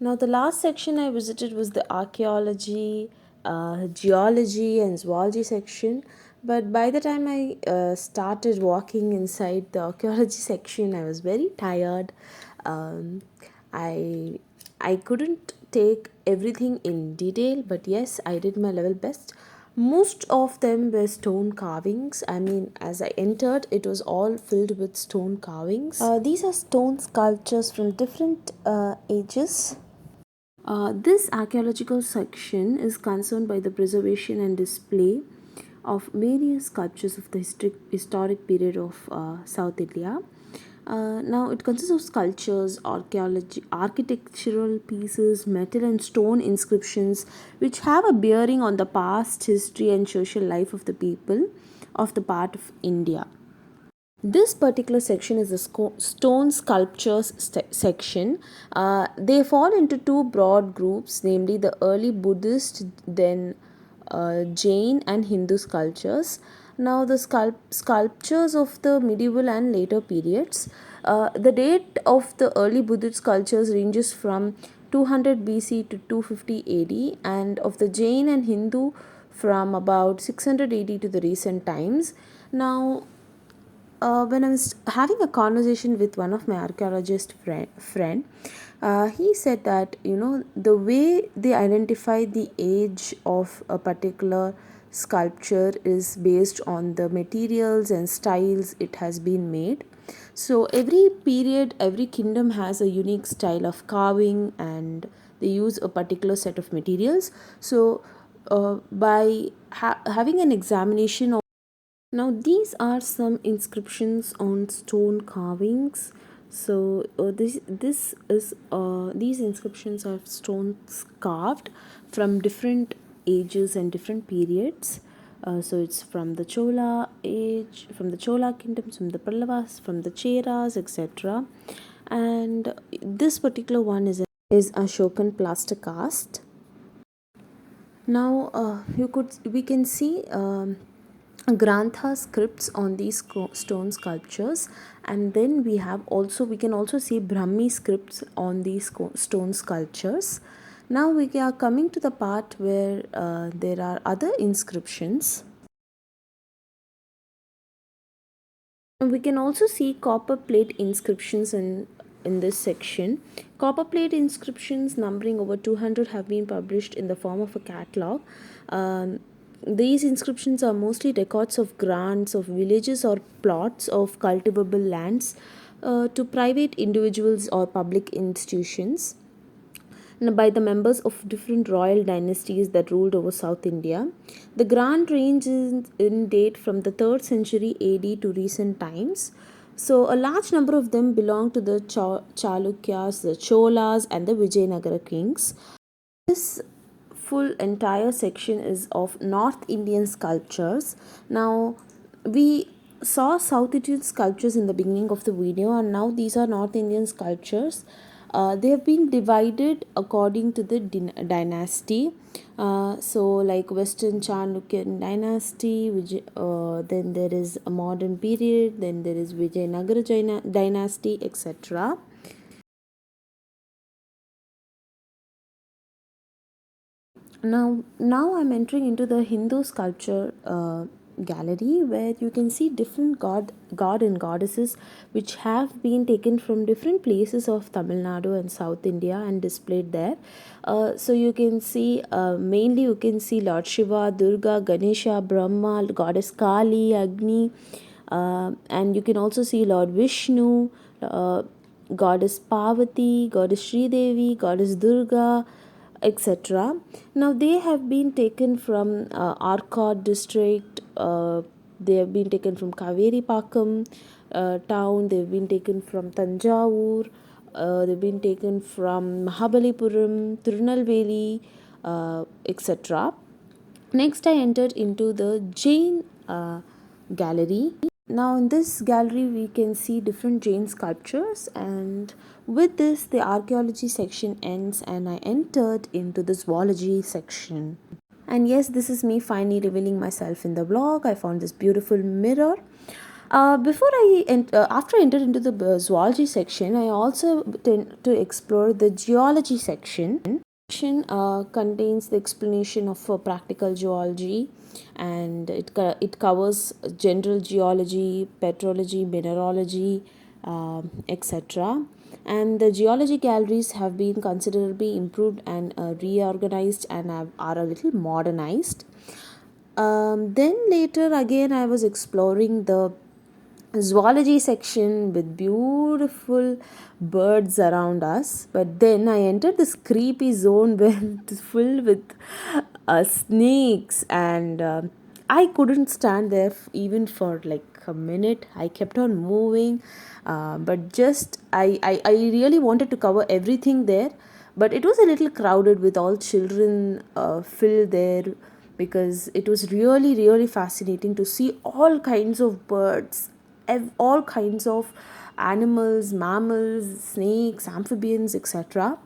Now, the last section I visited was the archaeology, geology, and zoology section. But by the time I started walking inside the archaeology section, I was very tired. Um, I I couldn't take everything in detail, but yes, I did my level best. Most of them were stone carvings. I mean, as I entered, it was all filled with stone carvings. These are stone sculptures from different ages. This archaeological section is concerned by the preservation and display of various sculptures of the historic period of South India. Now, it consists of sculptures, archaeology, architectural pieces, metal and stone inscriptions, which have a bearing on the past history and social life of the people of the part of India. This particular section is the stone sculptures section. They fall into two broad groups, namely the early Buddhist, then Jain and Hindu sculptures. Now, the sculptures of the medieval and later periods. The date of the early Buddhist sculptures ranges from 200 BC to 250 AD, and of the Jain and Hindu from about 600 AD to the recent times. Now, when I was having a conversation with one of my archaeologist friend, he said that the way they identify the age of a particular sculpture is based on the materials and styles it has been made. So every period, every kingdom has a unique style of carving, and they use a particular set of materials. So by having an examination of now, these are some inscriptions on stone carvings. So, this is these inscriptions are stones carved from different ages and different periods. So it's from the Chola age, from the Chola kingdoms, from the Pallavas, from the Cheras, etc. And this particular one is Ashokan plaster cast. Now, we can see Grantha scripts on these stone sculptures, and then we can also see Brahmi scripts on these stone sculptures. Now we are coming to the part where there are other inscriptions. We can also see copper plate inscriptions in this section. Copper plate inscriptions numbering over 200 have been published in the form of a catalog. These inscriptions are mostly records of grants of villages or plots of cultivable lands to private individuals or public institutions by the members of different royal dynasties that ruled over South India. The grant range is in date from the 3rd century AD to recent times. So, a large number of them belong to the Chalukyas, the Cholas, and the Vijayanagara kings. This full entire section is of North Indian sculptures. Now, we saw South Indian sculptures in the beginning of the video, and now these are North Indian sculptures. They have been divided according to the dynasty. So, like Western Chalukyan dynasty, then there is a modern period, then there is Vijayanagara dynasty, etc. Now I'm entering into the Hindu sculpture gallery, where you can see different god and goddesses which have been taken from different places of Tamil Nadu and South India and displayed there. So you can see mainly you can see Lord Shiva, Durga, Ganesha, Brahma, goddess Kali, Agni, and you can also see Lord Vishnu, goddess Parvati, goddess Sri Devi, goddess Durga, etc. Now they have been taken from Arcot district. They have been taken from Kaveri Pakam town. They've been taken from Tanjavur. They've been taken from Mahabalipuram, Tirunelveli, etc. Next, I entered into the Jain gallery. Now, in this gallery, we can see different Jain sculptures, and with this, the archaeology section ends, and I entered into the zoology section. And yes, this is me finally revealing myself in the vlog. I found this beautiful mirror. After I entered into the zoology section, I also tend to explore the geology section. Section contains the explanation of practical geology, and it covers general geology, petrology, mineralogy, etc. And the geology galleries have been considerably improved and reorganized and are a little modernized. Then later again, I was exploring the zoology section with beautiful birds around us, but then I entered this creepy zone where it is filled with snakes, and I couldn't stand there even for like a minute. I kept on moving, but just I really wanted to cover everything there, but it was a little crowded with all children filled there, because it was really really fascinating to see all kinds of birds, all kinds of animals, mammals, snakes, amphibians, etc.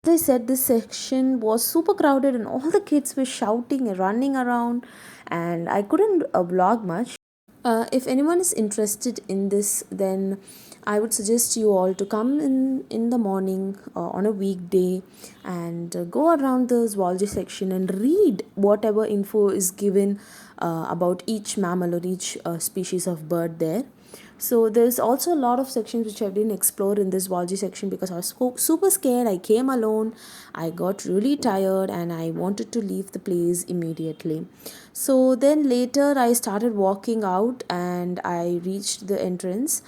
As I said, this section was super crowded and all the kids were shouting and running around, and I couldn't vlog much. If anyone is interested in this, then I would suggest you all to come in the morning on a weekday, and go around the zoology section and read whatever info is given about each mammal or each species of bird there. So there's also a lot of sections which I didn't explore in this zoology section because I was super scared. I came alone, I got really tired, and I wanted to leave the place immediately. So then later I started walking out and I reached the entrance.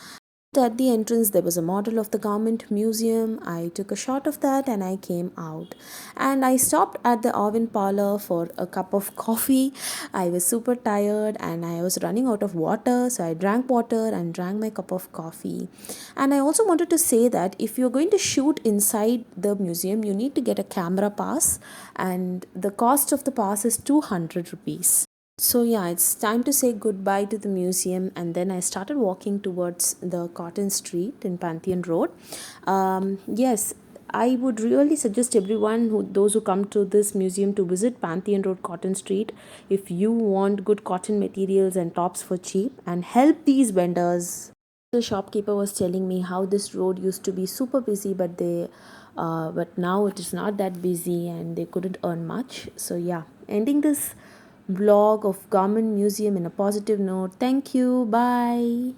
At the entrance, there was a model of the government museum. I took a shot of that and I came out. And I stopped at the oven parlor for a cup of coffee. I was super tired and I was running out of water, so I drank water and drank my cup of coffee. And I also wanted to say that if you're going to shoot inside the museum, you need to get a camera pass, and the cost of the pass is 200 rupees. So yeah, it's time to say goodbye to the museum, and then I started walking towards the Cotton Street in Pantheon Road. Yes, I would really suggest everyone those who come to this museum to visit Pantheon Road, Cotton Street, if you want good cotton materials and tops for cheap, and help these vendors. The shopkeeper was telling me how this road used to be super busy, but now it is not that busy and they couldn't earn much. So yeah, ending this vlog of Government Museum in a positive note. Thank you. Bye.